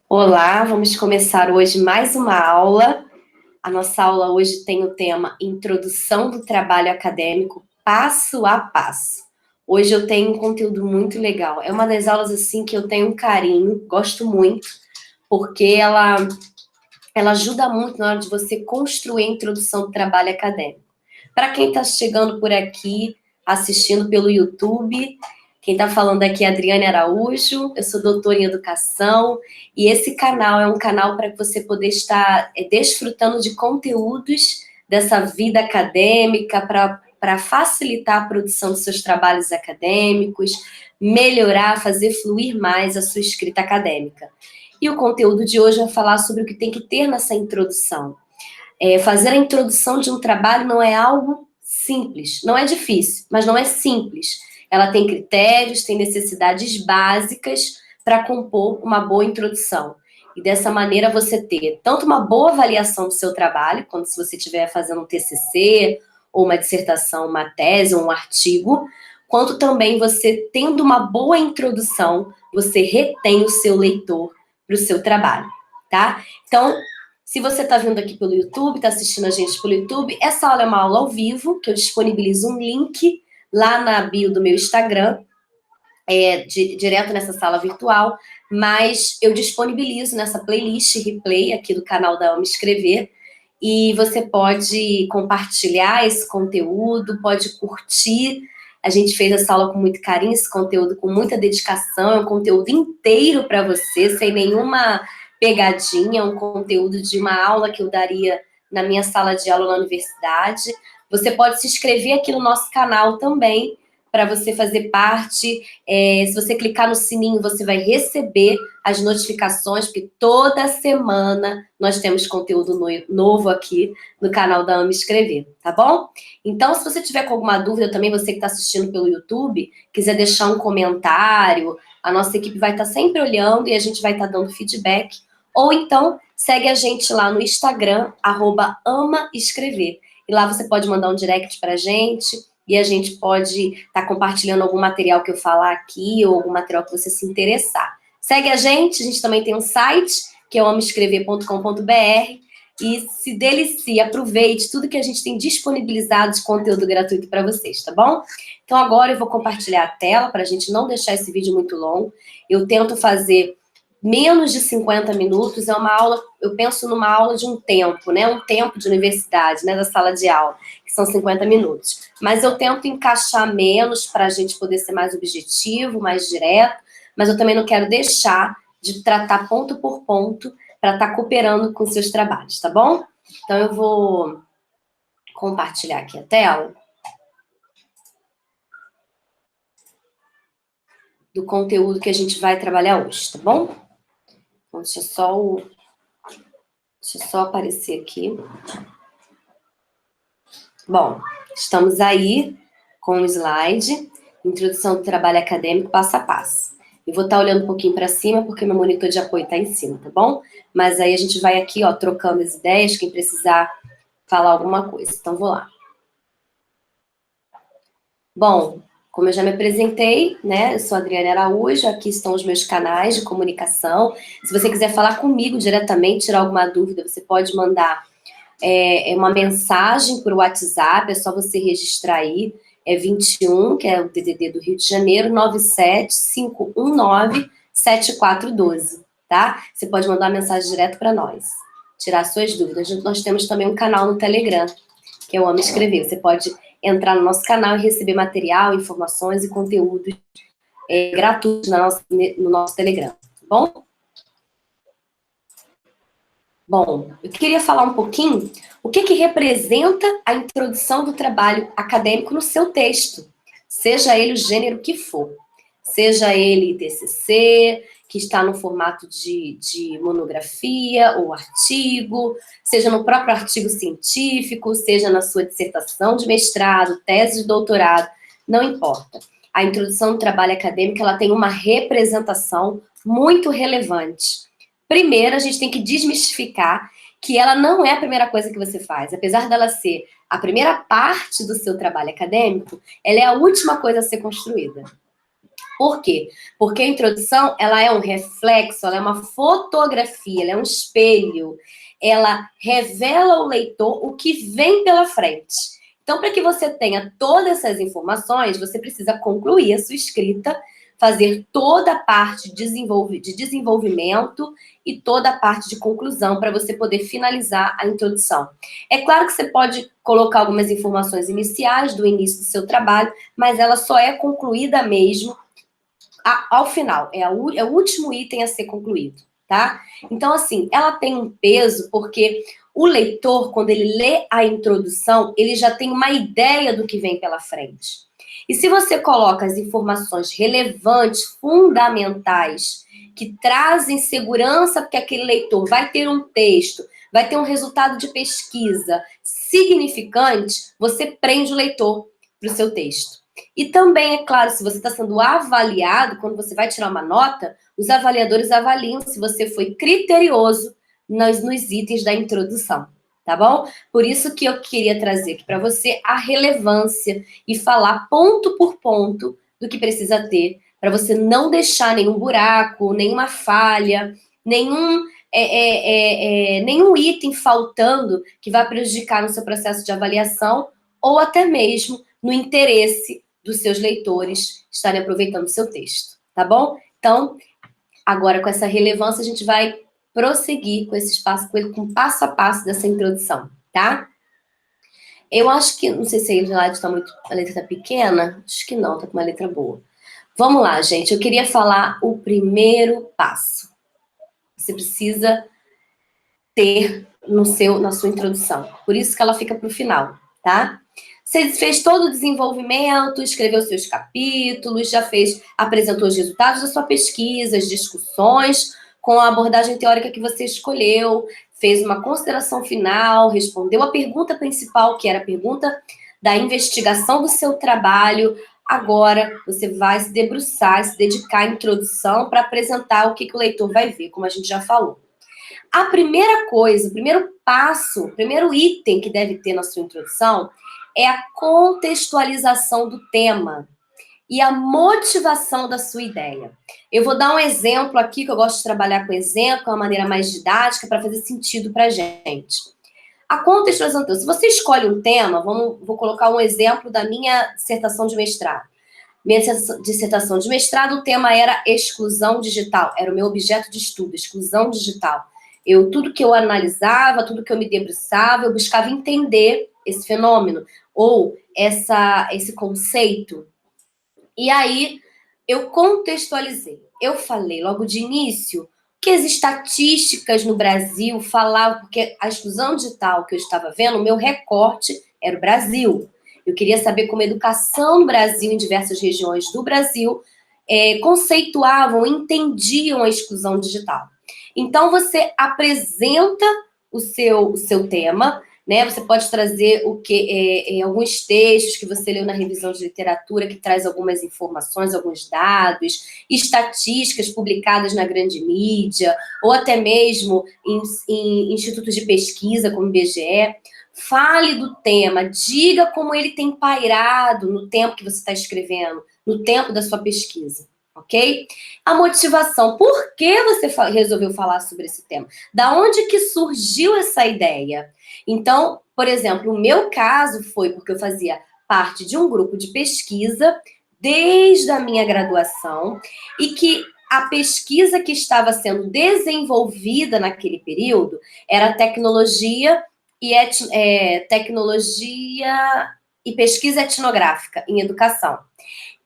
Olá, vamos começar hoje mais uma aula. A nossa aula hoje tem o tema Introdução do Trabalho Acadêmico, passo a passo. Hoje eu tenho um conteúdo muito legal. É uma das aulas assim que eu tenho um carinho, gosto muito, porque ela ajuda muito na hora de você construir a introdução do trabalho acadêmico. Para quem está chegando por aqui, assistindo pelo YouTube, quem está falando aqui é a Adriane Araújo, eu sou doutora em educação, e esse canal é um canal para você poder estar desfrutando de conteúdos dessa vida acadêmica, para facilitar a produção dos seus trabalhos acadêmicos, melhorar, fazer fluir mais a sua escrita acadêmica. E o conteúdo de hoje vai falar sobre o que tem que ter nessa introdução. Fazer a introdução de um trabalho não é algo simples, não é difícil, mas não é simples. Ela tem critérios, tem necessidades básicas para compor uma boa introdução. E dessa maneira você ter tanto uma boa avaliação do seu trabalho, quando se você estiver fazendo um TCC, ou uma dissertação, uma tese, ou um artigo, quanto também você tendo uma boa introdução, você retém o seu leitor para o seu trabalho, tá? Então, se você está vindo aqui pelo YouTube, está assistindo a gente pelo YouTube, essa aula é uma aula ao vivo, que eu disponibilizo um link lá na bio do meu Instagram, direto nessa sala virtual, mas eu disponibilizo nessa playlist replay aqui do canal da Amo Escrever, e você pode compartilhar esse conteúdo, pode curtir. A gente fez essa aula com muito carinho, esse conteúdo com muita dedicação, é um conteúdo inteiro para você, sem nenhuma pegadinha, um conteúdo de uma aula que eu daria na minha sala de aula na universidade. Você pode se inscrever aqui no nosso canal também, para você fazer parte. Se você clicar no sininho, você vai receber as notificações, porque toda semana nós temos conteúdo novo aqui no canal da Amo Escrever, tá bom? Então, se você tiver com alguma dúvida, também você que está assistindo pelo YouTube, quiser deixar um comentário, a nossa equipe vai estar sempre olhando e a gente vai estar dando feedback. Ou então, segue a gente lá no Instagram, @amaescrever. E lá você pode mandar um direct pra gente, e a gente pode estar compartilhando algum material que eu falar aqui, ou algum material que você se interessar. Segue a gente também tem um site, que é o amaescrever.com.br, e se delicie, aproveite tudo que a gente tem disponibilizado de conteúdo gratuito para vocês, tá bom? Então agora eu vou compartilhar a tela, para a gente não deixar esse vídeo muito longo. Eu tento fazer menos de 50 minutos, é uma aula, eu penso numa aula de um tempo, né? Um tempo de universidade, né? Da sala de aula, que são 50 minutos. Mas eu tento encaixar menos para a gente poder ser mais objetivo, mais direto, mas eu também não quero deixar de tratar ponto por ponto para estar cooperando com seus trabalhos, tá bom? Então eu vou compartilhar aqui a tela do conteúdo que a gente vai trabalhar hoje, tá bom? Então, deixa só aparecer aqui. Bom, estamos aí com o slide, introdução do trabalho acadêmico passo a passo. Eu vou estar olhando um pouquinho para cima, porque meu monitor de apoio está em cima, tá bom? Mas aí a gente vai aqui, ó, trocando as ideias, quem precisar falar alguma coisa. Então, vou lá. Bom, como eu já me apresentei, né, eu sou a Adriane Araújo, aqui estão os meus canais de comunicação. Se você quiser falar comigo diretamente, tirar alguma dúvida, você pode mandar uma mensagem por WhatsApp, é só você registrar aí, 21, que é o DDD do Rio de Janeiro, 97-519-7412, tá? Você pode mandar uma mensagem direto para nós, tirar suas dúvidas. Nós temos também um canal no Telegram, que eu amo escrever. Você pode entrar no nosso canal e receber material, informações e conteúdos gratuitos no nosso Telegram, tá bom? Bom, eu queria falar um pouquinho o que representa a introdução do trabalho acadêmico no seu texto, seja ele o gênero que for, seja ele TCC, que está no formato de monografia ou artigo, seja no próprio artigo científico, seja na sua dissertação de mestrado, tese de doutorado, não importa. A introdução do trabalho acadêmico, ela tem uma representação muito relevante. Primeiro, a gente tem que desmistificar que ela não é a primeira coisa que você faz. Apesar dela ser a primeira parte do seu trabalho acadêmico, ela é a última coisa a ser construída. Por quê? Porque a introdução, ela é um reflexo, ela é uma fotografia, ela é um espelho. Ela revela ao leitor o que vem pela frente. Então, para que você tenha todas essas informações, você precisa concluir a sua escrita, fazer toda a parte de desenvolvimento e toda a parte de conclusão para você poder finalizar a introdução. É claro que você pode colocar algumas informações iniciais do início do seu trabalho, mas ela só é concluída mesmo ao final. É o último item a ser concluído, tá? Então, assim, ela tem um peso porque o leitor, quando ele lê a introdução, ele já tem uma ideia do que vem pela frente. E se você coloca as informações relevantes, fundamentais, que trazem segurança, porque aquele leitor vai ter um texto, vai ter um resultado de pesquisa significante, você prende o leitor para o seu texto. E também, é claro, se você está sendo avaliado, quando você vai tirar uma nota, os avaliadores avaliam se você foi criterioso nos itens da introdução, tá bom? Por isso que eu queria trazer aqui para você a relevância e falar ponto por ponto do que precisa ter, para você não deixar nenhum buraco, nenhuma falha, nenhum item faltando que vai prejudicar no seu processo de avaliação ou até mesmo no interesse dos seus leitores estarem aproveitando o seu texto, tá bom? Então, agora com essa relevância, a gente vai prosseguir com esse espaço, com passo a passo dessa introdução, tá? Eu acho que, não sei se a slide está muito, a letra está pequena, acho que não, tá com uma letra boa. Vamos lá, gente, eu queria falar o primeiro passo. Você precisa ter na sua introdução, por isso que ela fica para o final, tá? Você fez todo o desenvolvimento, escreveu seus capítulos, apresentou os resultados da sua pesquisa, as discussões com a abordagem teórica que você escolheu, fez uma consideração final, respondeu a pergunta principal, que era a pergunta da investigação do seu trabalho. Agora você vai se debruçar, se dedicar à introdução para apresentar o que o leitor vai ver, como a gente já falou. A primeira coisa, o primeiro passo, o primeiro item que deve ter na sua introdução é a contextualização do tema e a motivação da sua ideia. Eu vou dar um exemplo aqui, que eu gosto de trabalhar com exemplo, uma maneira mais didática, para fazer sentido para a gente. A contextualização, se você escolhe um tema, vou colocar um exemplo da minha dissertação de mestrado. Minha dissertação de mestrado, o tema era exclusão digital, era o meu objeto de estudo, exclusão digital. Tudo que eu analisava, tudo que eu me debruçava, eu buscava entender esse fenômeno, ou esse conceito. E aí, eu contextualizei. Eu falei logo de início que as estatísticas no Brasil falavam, porque a exclusão digital que eu estava vendo, o meu recorte era o Brasil. Eu queria saber como a educação no Brasil, em diversas regiões do Brasil, conceituavam, entendiam a exclusão digital. Então, você apresenta o seu tema, né? Você pode trazer alguns textos que você leu na revisão de literatura, que traz algumas informações, alguns dados, estatísticas publicadas na grande mídia, ou até mesmo em institutos de pesquisa, como o IBGE. Fale do tema, diga como ele tem pairado no tempo que você está escrevendo, no tempo da sua pesquisa. Ok? A motivação. Por que você resolveu falar sobre esse tema? Da onde que surgiu essa ideia? Então, por exemplo, o meu caso foi porque eu fazia parte de um grupo de pesquisa desde a minha graduação e que a pesquisa que estava sendo desenvolvida naquele período era tecnologia e pesquisa etnográfica em educação.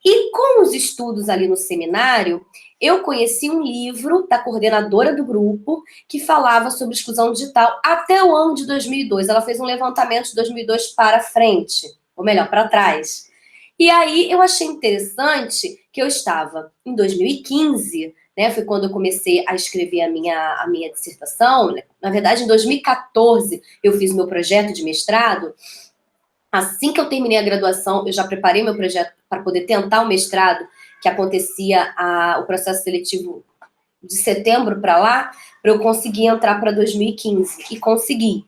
E com os estudos ali no seminário, eu conheci um livro da coordenadora do grupo que falava sobre exclusão digital até o ano de 2002. Ela fez um levantamento de 2002 para frente, ou melhor, para trás. E aí eu achei interessante que eu estava em 2015, né? Foi quando eu comecei a escrever a minha dissertação. Na verdade, em 2014, eu fiz meu projeto de mestrado. Assim que eu terminei a graduação, eu já preparei meu projeto para poder tentar o mestrado, que acontecia o processo seletivo de setembro para lá, para eu conseguir entrar para 2015, e consegui.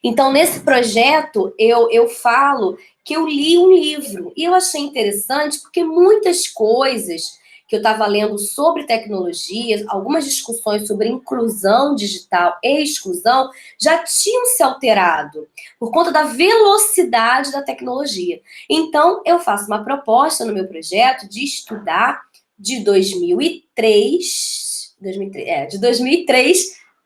Então, nesse projeto, eu falo que eu li um livro, e eu achei interessante, porque muitas coisas que eu estava lendo sobre tecnologia, algumas discussões sobre inclusão digital e exclusão já tinham se alterado por conta da velocidade da tecnologia. Então, eu faço uma proposta no meu projeto de estudar de 2003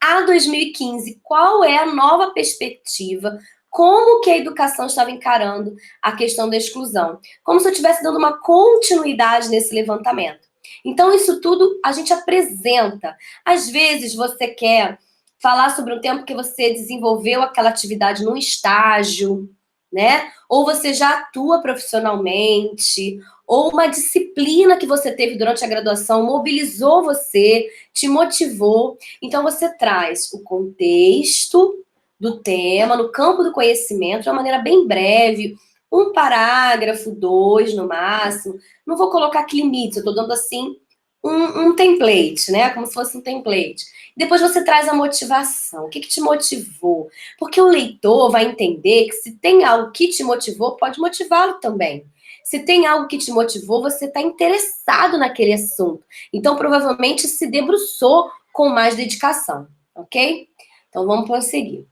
a 2015, qual é a nova perspectiva, como que a educação estava encarando a questão da exclusão. Como se eu estivesse dando uma continuidade nesse levantamento. Então, isso tudo a gente apresenta. Às vezes, você quer falar sobre um tempo que você desenvolveu aquela atividade num estágio, né? Ou você já atua profissionalmente, ou uma disciplina que você teve durante a graduação mobilizou você, te motivou. Então, você traz o contexto do tema, no campo do conhecimento, de uma maneira bem breve, um parágrafo, 2 no máximo. Não vou colocar aqui limites, eu estou dando assim um template, né? Como se fosse um template. Depois você traz a motivação. O que te motivou? Porque o leitor vai entender que se tem algo que te motivou, pode motivá-lo também. Se tem algo que te motivou, você está interessado naquele assunto. Então, provavelmente, se debruçou com mais dedicação, ok? Então, vamos prosseguir.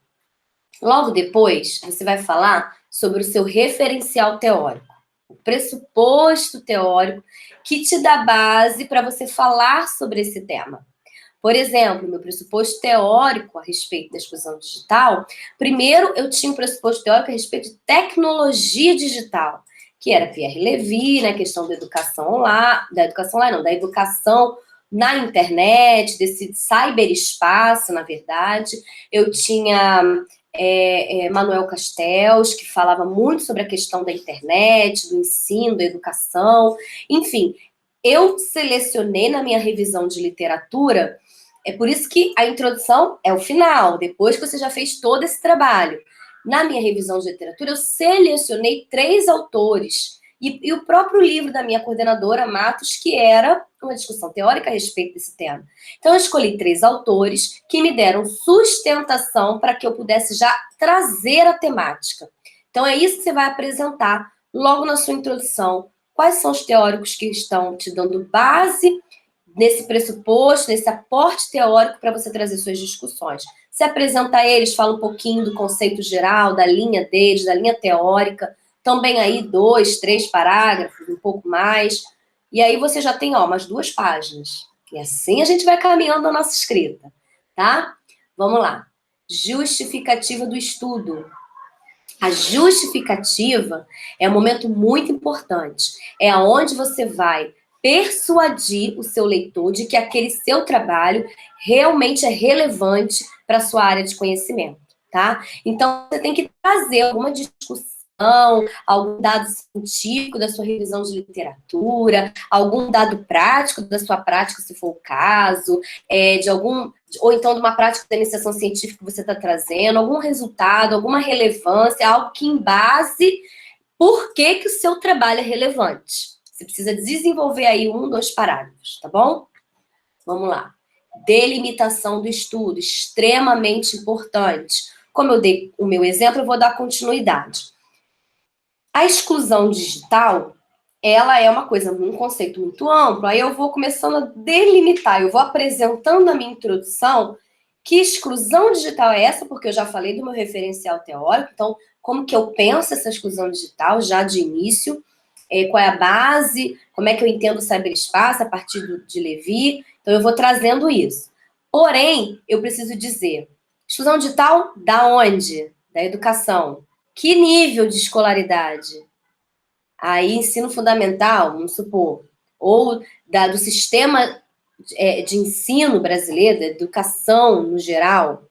Logo depois, você vai falar sobre o seu referencial teórico, o pressuposto teórico que te dá base para você falar sobre esse tema. Por exemplo, meu pressuposto teórico a respeito da exclusão digital, primeiro eu tinha um pressuposto teórico a respeito de tecnologia digital, que era Pierre Levy, na questão da educação online, da educação na internet, desse cyberespaço, na verdade. Eu tinha Manuel Castells, que falava muito sobre a questão da internet, do ensino, da educação, enfim. Eu selecionei na minha revisão de literatura, é por isso que a introdução é o final, depois que você já fez todo esse trabalho. Na minha revisão de literatura, eu selecionei 3 autores, e o próprio livro da minha coordenadora, Matos, que era uma discussão teórica a respeito desse tema. Então, eu escolhi 3 autores que me deram sustentação para que eu pudesse já trazer a temática. Então, é isso que você vai apresentar logo na sua introdução. Quais são os teóricos que estão te dando base nesse pressuposto, nesse aporte teórico para você trazer suas discussões. Se apresenta eles, fala um pouquinho do conceito geral, da linha deles, da linha teórica, também aí 2, 3 parágrafos, um pouco mais, e aí você já tem, umas 2 páginas. E assim a gente vai caminhando na nossa escrita, tá? Vamos lá. Justificativa do estudo. A justificativa é um momento muito importante. É aonde você vai persuadir o seu leitor de que aquele seu trabalho realmente é relevante para a sua área de conhecimento, tá? Então, você tem que trazer alguma discussão, algum dado científico da sua revisão de literatura, algum dado prático da sua prática, se for o caso, ou então de uma prática da iniciação científica que você está trazendo, algum resultado, alguma relevância, algo que embase por que o seu trabalho é relevante. Você precisa desenvolver aí 1, 2 parágrafos, tá bom? Vamos lá. Delimitação do estudo, extremamente importante. Como eu dei o meu exemplo, eu vou dar continuidade. A exclusão digital, ela é uma coisa, um conceito muito amplo, aí eu vou começando a delimitar, eu vou apresentando a minha introdução, que exclusão digital é essa, porque eu já falei do meu referencial teórico, então, como que eu penso essa exclusão digital já de início, qual é a base, como é que eu entendo o cyberespaço a partir de Levy, então eu vou trazendo isso. Porém, eu preciso dizer, exclusão digital da onde? Da educação. Que nível de escolaridade? Aí, ensino fundamental, vamos supor, ou do sistema de ensino brasileiro, da educação no geral,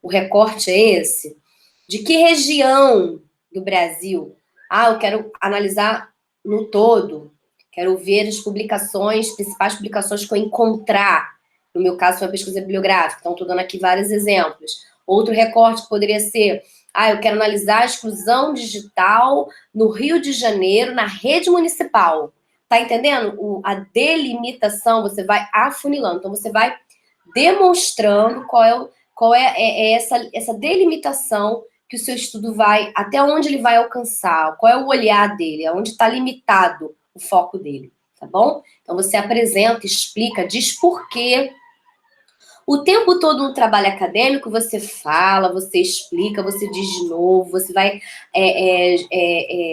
o recorte é esse? De que região do Brasil? Eu quero analisar no todo, quero ver as publicações, principais publicações que eu encontrar. No meu caso, foi uma pesquisa bibliográfica, então estou dando aqui vários exemplos. Outro recorte poderia ser, eu quero analisar a exclusão digital no Rio de Janeiro, na rede municipal. Tá entendendo? A delimitação, você vai afunilando. Então, você vai demonstrando qual é essa delimitação que o seu estudo vai, até onde ele vai alcançar, qual é o olhar dele, aonde está limitado o foco dele, tá bom? Então, você apresenta, explica, diz por quê. O tempo todo no trabalho acadêmico, você fala, você explica, você diz de novo, você vai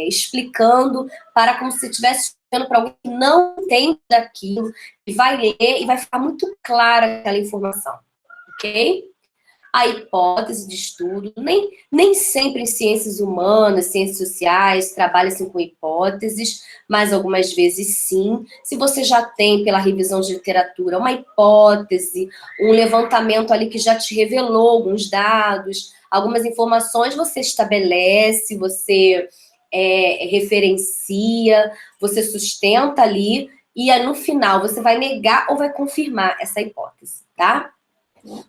explicando para como se estivesse explicando para alguém que não entende daquilo, e vai ler e vai ficar muito clara aquela informação, ok? A hipótese de estudo, nem sempre em ciências humanas, ciências sociais, trabalha-se com hipóteses, mas algumas vezes sim. Se você já tem, pela revisão de literatura, uma hipótese, um levantamento ali que já te revelou alguns dados, algumas informações, você estabelece, você referencia, você sustenta ali, e no final você vai negar ou vai confirmar essa hipótese, tá?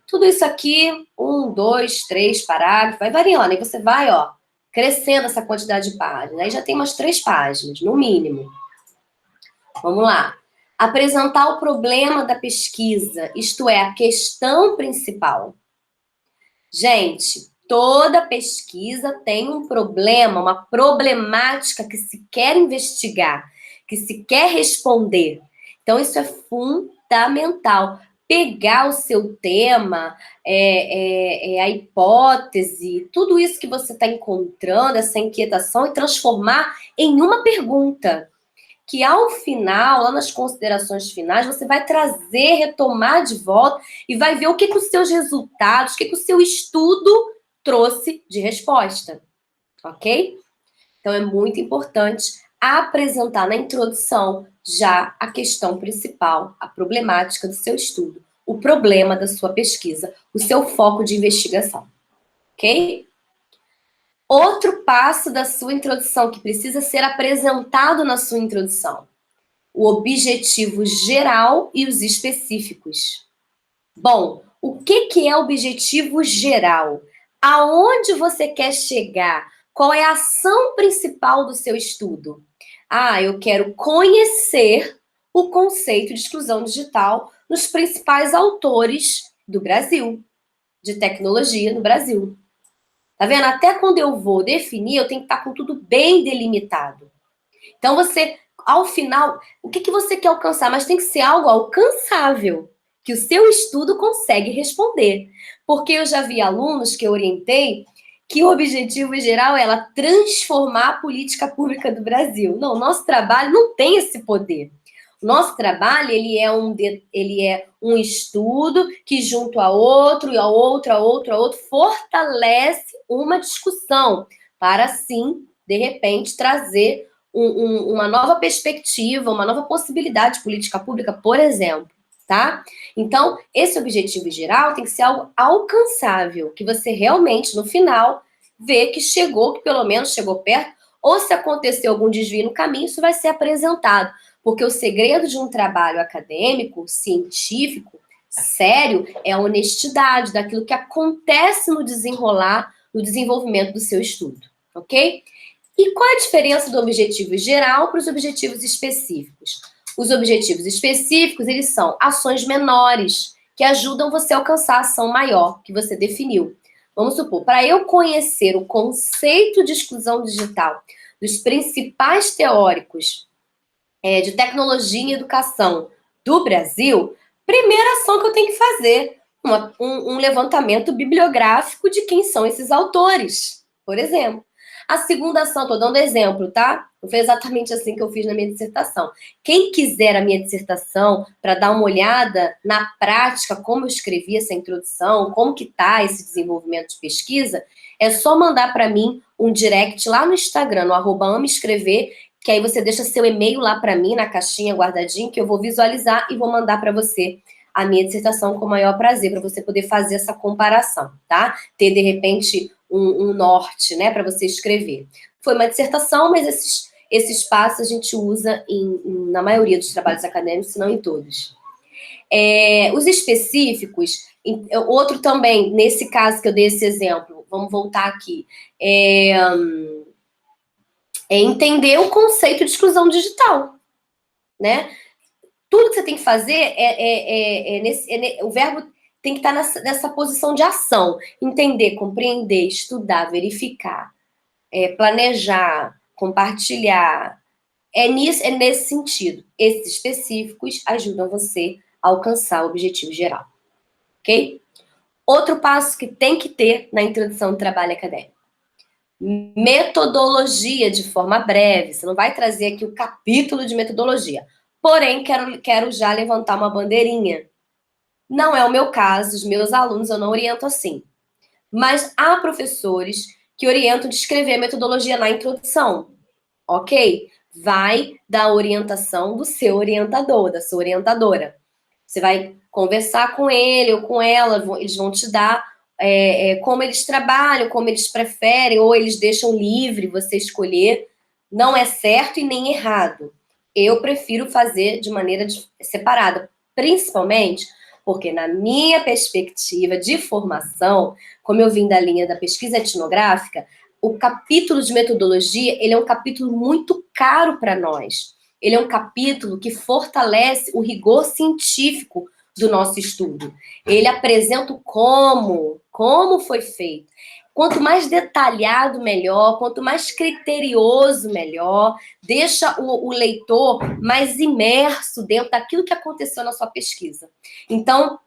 Tudo isso aqui, 1, 2, 3 parágrafos, vai variando. Aí você vai, ó, crescendo essa quantidade de páginas. Aí já tem umas 3 páginas, no mínimo. Vamos lá. Apresentar o problema da pesquisa, isto é, a questão principal. Gente, toda pesquisa tem um problema, uma problemática que se quer investigar, que se quer responder. Então, isso é fundamental. Pegar o seu tema, a hipótese, tudo isso que você está encontrando, essa inquietação, e transformar em uma pergunta. Que ao final, lá nas considerações finais, você vai trazer, retomar de volta e vai ver o que os seus resultados, o que o seu estudo trouxe de resposta, ok? Então, é muito importante apresentar na introdução já a questão principal, a problemática do seu estudo, o problema da sua pesquisa, o seu foco de investigação, ok? Outro passo da sua introdução que precisa ser apresentado na sua introdução: o objetivo geral e os específicos. Bom, o que é objetivo geral? Aonde você quer chegar? Qual é a ação principal do seu estudo? Ah, eu quero conhecer o conceito de exclusão digital nos principais autores do Brasil, de tecnologia no Brasil. Tá vendo? Até quando eu vou definir, eu tenho que estar com tudo bem delimitado. Então, você, ao final, o que você quer alcançar? Mas tem que ser algo alcançável, que o seu estudo consegue responder. Porque eu já vi alunos que eu orientei que o objetivo geral é ela transformar a política pública do Brasil. Não, o nosso trabalho não tem esse poder. O nosso trabalho, ele é um estudo que, junto a outro, e a outro, a outro, a outro, fortalece uma discussão para, assim, de repente, trazer uma nova perspectiva, uma nova possibilidade de política pública, por exemplo, tá? Então, esse objetivo geral tem que ser algo alcançável, que você realmente, no final, vê que chegou, que pelo menos chegou perto, ou se aconteceu algum desvio no caminho, isso vai ser apresentado. Porque o segredo de um trabalho acadêmico, científico, sério, é a honestidade daquilo que acontece no desenrolar, no desenvolvimento do seu estudo, ok? E qual é a diferença do objetivo geral para os objetivos específicos? Os objetivos específicos, eles são ações menores, que ajudam você a alcançar a ação maior que você definiu. Vamos supor, para eu conhecer o conceito de exclusão digital dos principais teóricos de tecnologia e educação do Brasil, primeira ação que eu tenho que fazer, um levantamento bibliográfico de quem são esses autores, por exemplo. A segunda ação, estou dando exemplo, tá? Não foi exatamente assim que eu fiz na minha dissertação. Quem quiser a minha dissertação para dar uma olhada na prática, como eu escrevi essa introdução, como que está esse desenvolvimento de pesquisa, é só mandar para mim um direct lá no Instagram, no @ameescrever, que aí você deixa seu e-mail lá para mim, na caixinha guardadinho, que eu vou visualizar e vou mandar para você a minha dissertação com o maior prazer, para você poder fazer essa comparação, tá? Ter, de repente, um norte, né, para você escrever. Foi uma dissertação, mas esses passos a gente usa na maioria dos trabalhos acadêmicos, se não em todos. Os específicos, outro também, nesse caso que eu dei esse exemplo, vamos voltar aqui, entender o conceito de exclusão digital, né? Tudo que você tem que fazer o verbo tem que estar nessa posição de ação. Entender, compreender, estudar, verificar, planejar, compartilhar, É nesse sentido. Esses específicos ajudam você a alcançar o objetivo geral, ok? Outro passo que tem que ter na introdução do trabalho acadêmico. Metodologia de forma breve. Você não vai trazer aqui o capítulo de metodologia. Porém, quero já levantar uma bandeirinha. Não é o meu caso, os meus alunos eu não oriento assim. Mas há professores que orientam de escrever a metodologia na introdução, ok? Vai da orientação do seu orientador, da sua orientadora. Você vai conversar com ele ou com ela, eles vão te dar como eles trabalham, como eles preferem, ou eles deixam livre você escolher. Não é certo e nem errado. Eu prefiro fazer de maneira separada, principalmente porque, na minha perspectiva de formação, como eu vim da linha da pesquisa etnográfica, o capítulo de metodologia, ele é um capítulo muito caro para nós. Ele é um capítulo que fortalece o rigor científico do nosso estudo. Ele apresenta o como foi feito. Quanto mais detalhado, melhor. Quanto mais criterioso, melhor. Deixa o leitor mais imerso dentro daquilo que aconteceu na sua pesquisa. Então,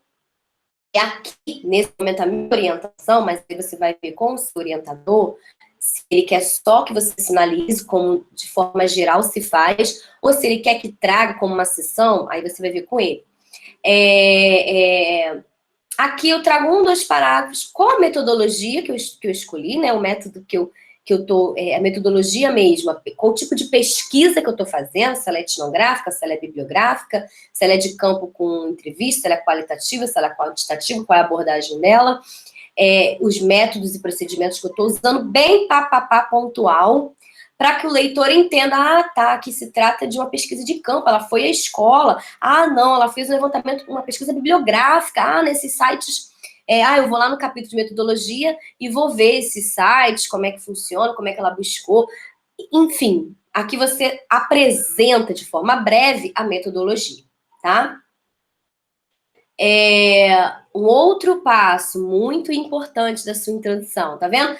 é aqui, nesse momento, a minha orientação, mas aí você vai ver com o seu orientador, se ele quer só que você sinalize como de forma geral se faz, ou se ele quer que traga como uma sessão, aí você vai ver com ele. Aqui eu trago 2 parágrafos com a metodologia que eu escolhi, né? O método que eu tô, a metodologia mesmo, qual o tipo de pesquisa que eu estou fazendo, se ela é etnográfica, se ela é bibliográfica, se ela é de campo com entrevista, se ela é qualitativa, se ela é quantitativa, qual é a abordagem dela, os métodos e procedimentos que eu estou usando, bem pontual, para que o leitor entenda, tá, que se trata de uma pesquisa de campo, ela foi à escola, não, ela fez um levantamento, uma pesquisa bibliográfica, nesses sites, eu vou lá no capítulo de metodologia e vou ver esses sites, como é que funciona, como é que ela buscou, enfim, aqui você apresenta de forma breve a metodologia, tá? Um outro passo muito importante da sua introdução, tá vendo?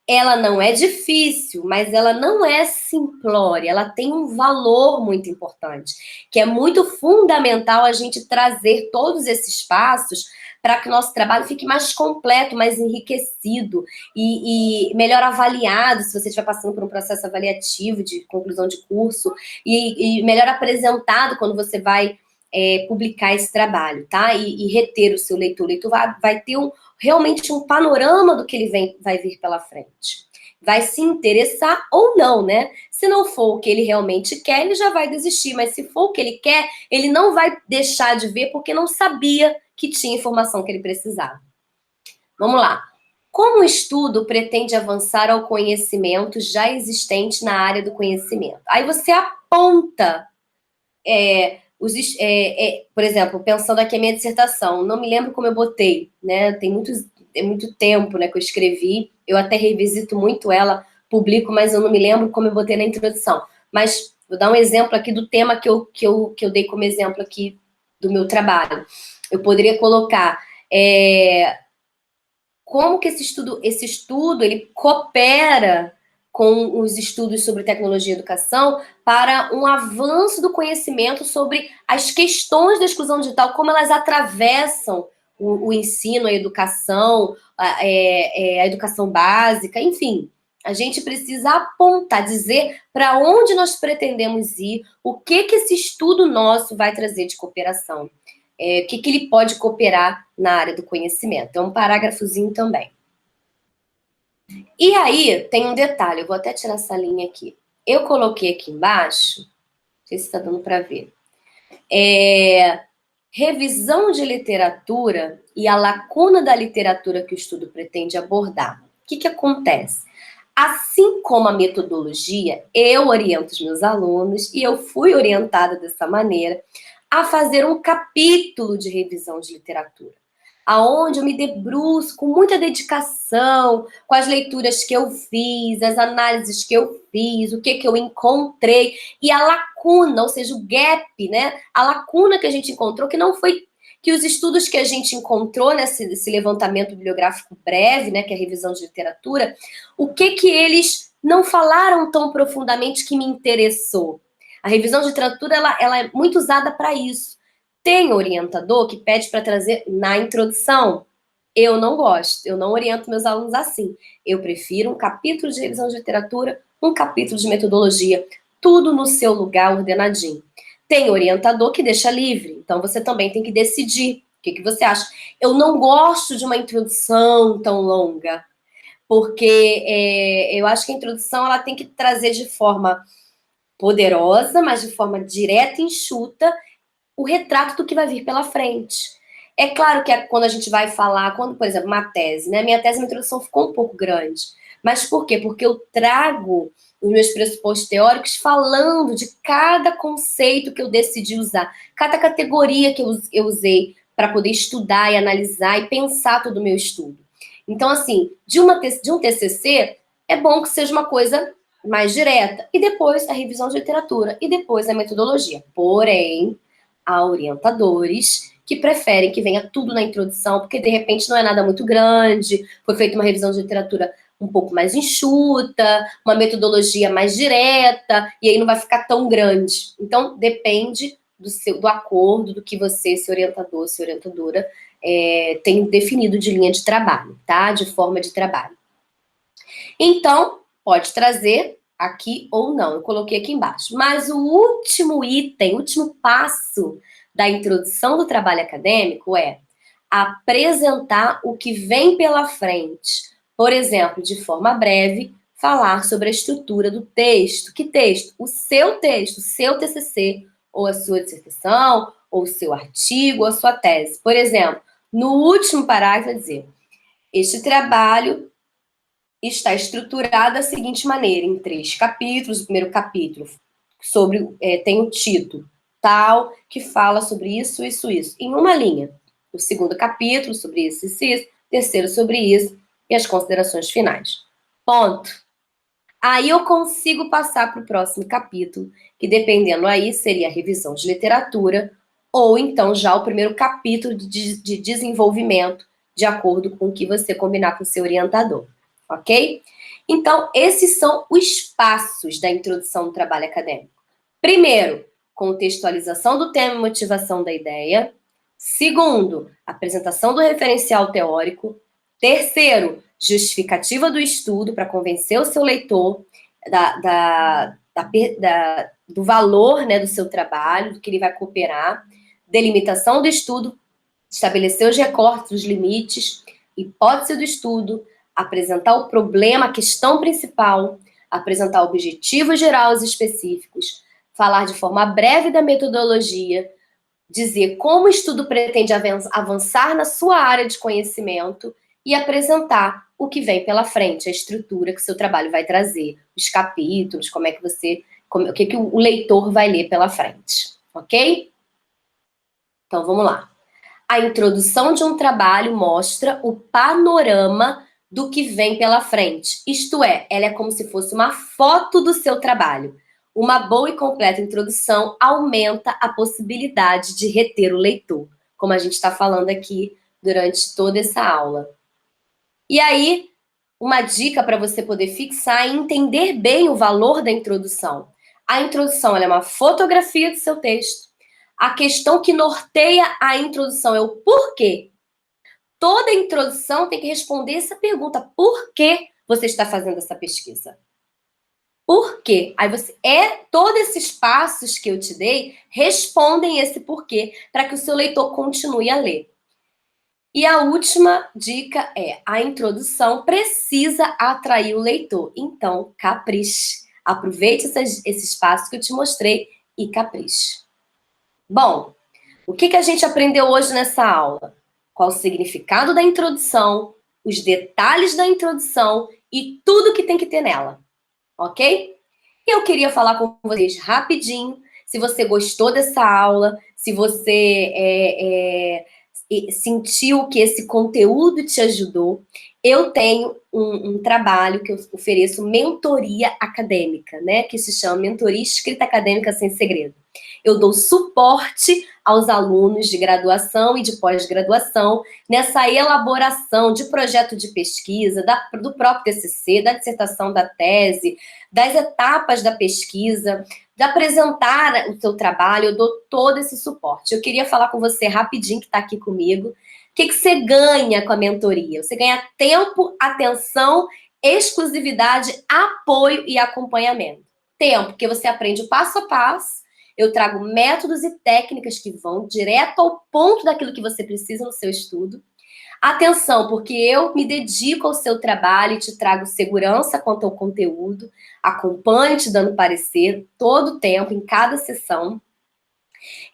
Ela não é difícil, mas ela não é simplória, ela tem um valor muito importante, que é muito fundamental a gente trazer todos esses passos para que o nosso trabalho fique mais completo, mais enriquecido e melhor avaliado, se você estiver passando por um processo avaliativo de conclusão de curso, e melhor apresentado quando você vai publicar esse trabalho, tá? E reter o seu leitor. O leitor vai ter realmente um panorama do que ele vai vir pela frente. Vai se interessar ou não, né? Se não for o que ele realmente quer, ele já vai desistir. Mas se for o que ele quer, ele não vai deixar de ver porque não sabia que tinha informação que ele precisava. Vamos lá. Como o estudo pretende avançar ao conhecimento já existente na área do conhecimento? Aí você aponta por exemplo, pensando aqui a minha dissertação, não me lembro como eu botei, né? Tem muito tempo, né, que eu escrevi, eu até revisito muito ela, publico, mas eu não me lembro como eu botei na introdução. Mas vou dar um exemplo aqui do tema que eu dei como exemplo aqui do meu trabalho. Eu poderia colocar como que esse estudo ele coopera com os estudos sobre tecnologia e educação para um avanço do conhecimento sobre as questões da exclusão digital, como elas atravessam o ensino, a educação básica, enfim. A gente precisa apontar, dizer para onde nós pretendemos ir, o que esse estudo nosso vai trazer de cooperação. O que ele pode cooperar na área do conhecimento. É um parágrafozinho também. E aí, tem um detalhe, eu vou até tirar essa linha aqui. Eu coloquei aqui embaixo, não sei se está dando para ver, revisão de literatura e a lacuna da literatura que o estudo pretende abordar. O que acontece? Assim como a metodologia, eu oriento os meus alunos, e eu fui orientada dessa maneira, a fazer um capítulo de revisão de literatura, aonde eu me debruço com muita dedicação, com as leituras que eu fiz, as análises que eu fiz, o que eu encontrei, e a lacuna, ou seja, o gap, né? A lacuna que a gente encontrou, que não foi que os estudos que a gente encontrou nesse levantamento bibliográfico breve, né, que é a revisão de literatura, o que eles não falaram tão profundamente que me interessou. A revisão de literatura, ela é muito usada para isso. Tem orientador que pede para trazer na introdução. Eu não gosto, eu não oriento meus alunos assim. Eu prefiro um capítulo de revisão de literatura, um capítulo de metodologia, tudo no seu lugar ordenadinho. Tem orientador que deixa livre, então você também tem que decidir o que você acha. Eu não gosto de uma introdução tão longa, porque eu acho que a introdução ela tem que trazer de forma poderosa, mas de forma direta e enxuta, o retrato do que vai vir pela frente. É claro que quando a gente vai falar, quando, por exemplo, uma tese, né? Minha tese, minha introdução ficou um pouco grande. Mas por quê? Porque eu trago os meus pressupostos teóricos falando de cada conceito que eu decidi usar, cada categoria que eu usei para poder estudar e analisar e pensar todo o meu estudo. Então, assim, de um TCC, é bom que seja uma coisa mais direta. E depois a revisão de literatura. E depois a metodologia. Porém, há orientadores que preferem que venha tudo na introdução, porque de repente não é nada muito grande, foi feita uma revisão de literatura um pouco mais enxuta, uma metodologia mais direta, e aí não vai ficar tão grande. Então, depende do acordo, do que você, seu orientador, sua orientadora, tem definido de linha de trabalho, tá? De forma de trabalho. Então, pode trazer aqui ou não, eu coloquei aqui embaixo. Mas o último item, o último passo da introdução do trabalho acadêmico é apresentar o que vem pela frente. Por exemplo, de forma breve, falar sobre a estrutura do texto. Que texto? O seu texto, o seu TCC, ou a sua dissertação, ou o seu artigo, ou a sua tese. Por exemplo, no último parágrafo, vai dizer: este trabalho está estruturado da seguinte maneira, em 3 capítulos. O primeiro capítulo tem o título tal, que fala sobre isso, isso, isso, em uma linha. O segundo capítulo, sobre isso, isso, isso. Terceiro, sobre isso, e as considerações finais. Ponto. Aí eu consigo passar para o próximo capítulo, que dependendo aí seria a revisão de literatura, ou então já o primeiro capítulo de desenvolvimento, de acordo com o que você combinar com o seu orientador. Ok? Então, esses são os passos da introdução do trabalho acadêmico. Primeiro, contextualização do tema e motivação da ideia. Segundo, apresentação do referencial teórico. Terceiro, justificativa do estudo para convencer o seu leitor do valor, né, do seu trabalho, do que ele vai cooperar. Delimitação do estudo, estabelecer os recortes, os limites, hipótese do estudo, apresentar o problema, a questão principal, apresentar objetivos gerais específicos, falar de forma breve da metodologia, dizer como o estudo pretende avançar na sua área de conhecimento e apresentar o que vem pela frente, a estrutura que o seu trabalho vai trazer, os capítulos, o que o leitor vai ler pela frente, ok? Então, vamos lá. A introdução de um trabalho mostra o panorama do que vem pela frente. Isto é, ela é como se fosse uma foto do seu trabalho. Uma boa e completa introdução aumenta a possibilidade de reter o leitor, como a gente está falando aqui durante toda essa aula. E aí, uma dica para você poder fixar e entender bem o valor da introdução. A introdução ela é uma fotografia do seu texto. A questão que norteia a introdução é o porquê. Toda introdução tem que responder essa pergunta: por que você está fazendo essa pesquisa? Por quê? Aí todos esses passos que eu te dei respondem esse porquê para que o seu leitor continue a ler. E a última dica é: a introdução precisa atrair o leitor. Então, capriche. Aproveite esses passos que eu te mostrei e capriche. Bom, o que a gente aprendeu hoje nessa aula? Qual o significado da introdução, os detalhes da introdução e tudo que tem que ter nela, ok? Eu queria falar com vocês rapidinho, se você gostou dessa aula, se você sentiu que esse conteúdo te ajudou. Eu tenho um trabalho que eu ofereço, mentoria acadêmica, né? Que se chama Mentoria Escrita Acadêmica Sem Segredo. Eu dou suporte aos alunos de graduação e de pós-graduação nessa elaboração de projeto de pesquisa, do próprio TCC, da dissertação, da tese, das etapas da pesquisa, de apresentar o seu trabalho, eu dou todo esse suporte. Eu queria falar com você rapidinho, que está aqui comigo. O que você ganha com a mentoria? Você ganha tempo, atenção, exclusividade, apoio e acompanhamento. Tempo, porque você aprende o passo a passo, eu trago métodos e técnicas que vão direto ao ponto daquilo que você precisa no seu estudo. Atenção, porque eu me dedico ao seu trabalho e te trago segurança quanto ao conteúdo, acompanho te dando parecer todo o tempo, em cada sessão.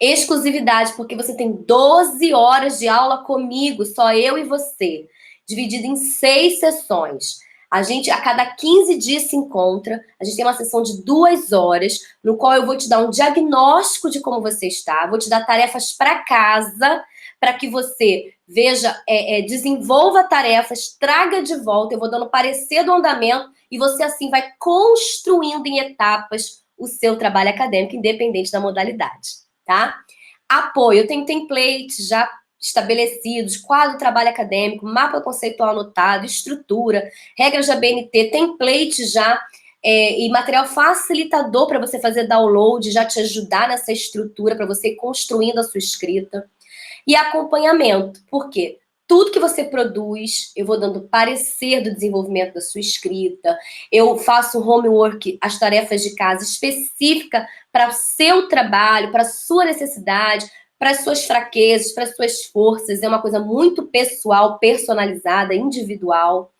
Exclusividade, porque você tem 12 horas de aula comigo, só eu e você, dividido em 6 sessões. A gente, a cada 15 dias se encontra, a gente tem uma sessão de 2 horas, no qual eu vou te dar um diagnóstico de como você está, vou te dar tarefas para casa, para que você veja, desenvolva tarefas, traga de volta, eu vou dando parecer do andamento, e você assim vai construindo em etapas o seu trabalho acadêmico, independente da modalidade. Tá? Apoio, eu tenho templates já estabelecidos, quadro trabalho acadêmico, mapa conceitual anotado, estrutura, regras da BNT, template já e material facilitador para você fazer download, já te ajudar nessa estrutura, para você ir construindo a sua escrita. E acompanhamento, por quê? Tudo que você produz, eu vou dando parecer do desenvolvimento da sua escrita, eu faço homework, as tarefas de casa específica para o seu trabalho, para a sua necessidade, para as suas fraquezas, para as suas forças, é uma coisa muito pessoal, personalizada, individual.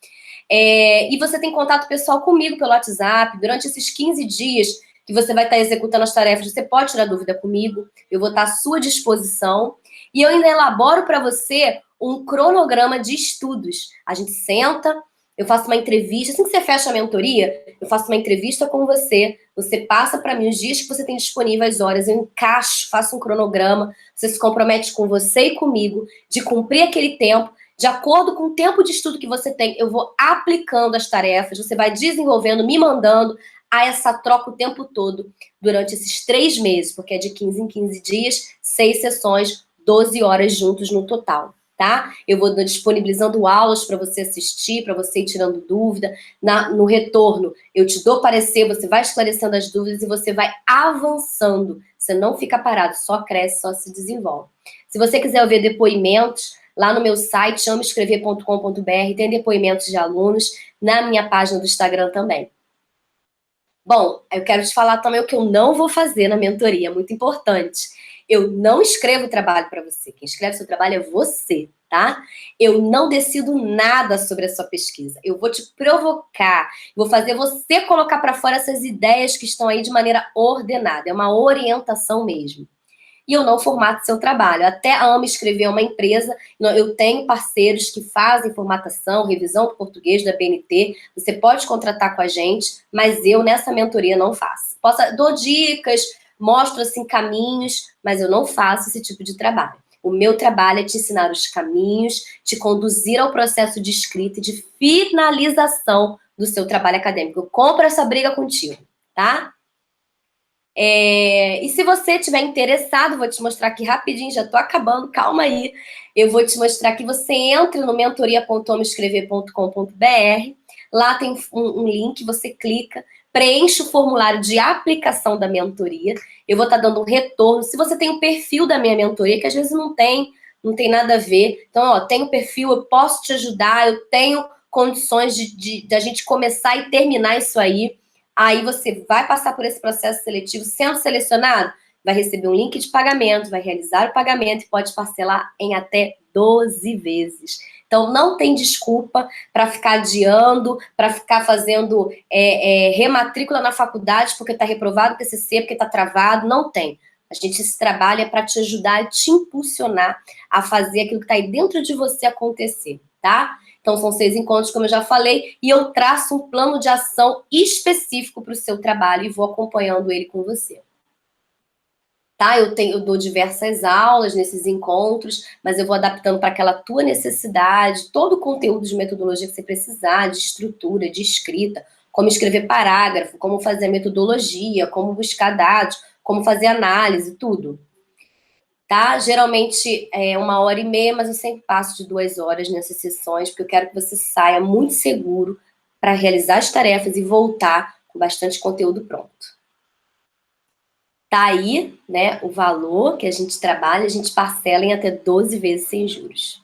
E você tem contato pessoal comigo pelo WhatsApp, durante esses 15 dias que você vai estar executando as tarefas, você pode tirar dúvida comigo, eu vou estar à sua disposição, e eu ainda elaboro para você um cronograma de estudos. A gente senta, eu faço uma entrevista, assim que você fecha a mentoria, eu faço uma entrevista com você, você passa para mim os dias que você tem disponível, as horas, eu encaixo, faço um cronograma, você se compromete com você e comigo de cumprir aquele tempo, de acordo com o tempo de estudo que você tem, eu vou aplicando as tarefas, você vai desenvolvendo, me mandando, a essa troca o tempo todo, durante esses 3 meses, porque é de 15 em 15 dias, 6 sessões, 12 horas juntos no total, tá? Eu vou disponibilizando aulas para você assistir, para você ir tirando dúvida. No retorno, eu te dou parecer, você vai esclarecendo as dúvidas e você vai avançando. Você não fica parado, só cresce, só se desenvolve. Se você quiser ver depoimentos, lá no meu site, amaescrever.com.br, tem depoimentos de alunos, na minha página do Instagram também. Bom, eu quero te falar também o que eu não vou fazer na mentoria, muito importante. Eu não escrevo trabalho para você. Quem escreve seu trabalho é você, tá? Eu não decido nada sobre a sua pesquisa. Eu vou te provocar, vou fazer você colocar para fora essas ideias que estão aí de maneira ordenada. É uma orientação mesmo. E eu não formato seu trabalho. Até amo escrever uma empresa, eu tenho parceiros que fazem formatação, revisão do português da BNT, você pode contratar com a gente, mas eu nessa mentoria não faço. Dou dicas, mostro assim caminhos, mas eu não faço esse tipo de trabalho. O meu trabalho é te ensinar os caminhos, te conduzir ao processo de escrita e de finalização do seu trabalho acadêmico. Eu compro essa briga contigo, tá? E se você estiver interessado, vou te mostrar aqui rapidinho, já estou acabando, calma aí. Eu vou te mostrar que você entra no mentoria.amaescrever.com.br, lá tem um link, você clica, preenche o formulário de aplicação da mentoria, eu vou estar dando um retorno. Se você tem um perfil da minha mentoria, que às vezes não tem nada a ver, então, ó, tem um perfil, eu posso te ajudar, eu tenho condições de a gente começar e terminar isso aí. Aí você vai passar por esse processo seletivo, sendo selecionado, vai receber um link de pagamento, vai realizar o pagamento e pode parcelar em até 12 vezes. Então, não tem desculpa para ficar adiando, para ficar fazendo rematrícula na faculdade porque está reprovado o TCC, porque está travado, não tem. A gente se trabalha para te ajudar e te impulsionar a fazer aquilo que está aí dentro de você acontecer, tá? Então, são 6 encontros, como eu já falei, e eu traço um plano de ação específico para o seu trabalho e vou acompanhando ele com você. Tá? Eu dou diversas aulas nesses encontros, mas eu vou adaptando para aquela tua necessidade, todo o conteúdo de metodologia que você precisar, de estrutura, de escrita, como escrever parágrafo, como fazer a metodologia, como buscar dados, como fazer análise, tudo. Tá? Geralmente é 1h30, mas eu sempre passo de 2 horas nessas sessões, porque eu quero que você saia muito seguro para realizar as tarefas e voltar com bastante conteúdo pronto. Tá aí, né, o valor que a gente trabalha, a gente parcela em até 12 vezes sem juros.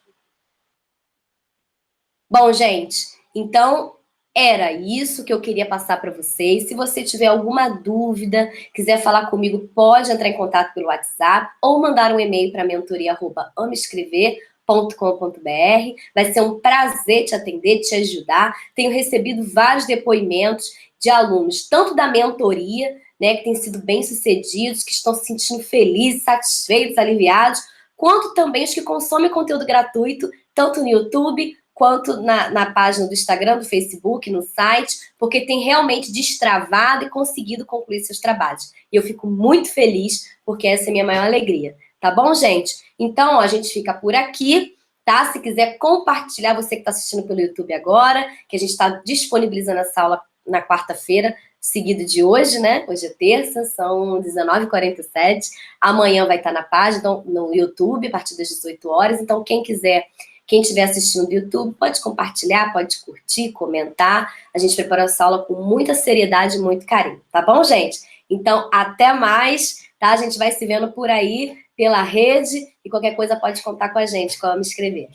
Bom, gente, então era isso que eu queria passar para vocês. Se você tiver alguma dúvida, quiser falar comigo, pode entrar em contato pelo WhatsApp ou mandar um e-mail para mentoria@ameescrever.com.br. Vai ser um prazer te atender, te ajudar. Tenho recebido vários depoimentos de alunos, tanto da mentoria, né, que têm sido bem-sucedidos, que estão se sentindo felizes, satisfeitos, aliviados, quanto também os que consomem conteúdo gratuito, tanto no YouTube quanto na página do Instagram, do Facebook, no site, porque tem realmente destravado e conseguido concluir seus trabalhos. E eu fico muito feliz, porque essa é a minha maior alegria. Tá bom, gente? Então, ó, a gente fica por aqui, tá? Se quiser compartilhar, você que está assistindo pelo YouTube agora, que a gente está disponibilizando essa aula na quarta-feira, seguido de hoje, né? Hoje é terça, são 19h47. Amanhã vai estar na página, no YouTube, a partir das 18 horas. Então, quem estiver assistindo do YouTube, pode compartilhar, pode curtir, comentar. A gente preparou essa aula com muita seriedade e muito carinho, tá bom, gente? Então, até mais, tá? A gente vai se vendo por aí, pela rede, e qualquer coisa pode contar com a gente, como me escrever.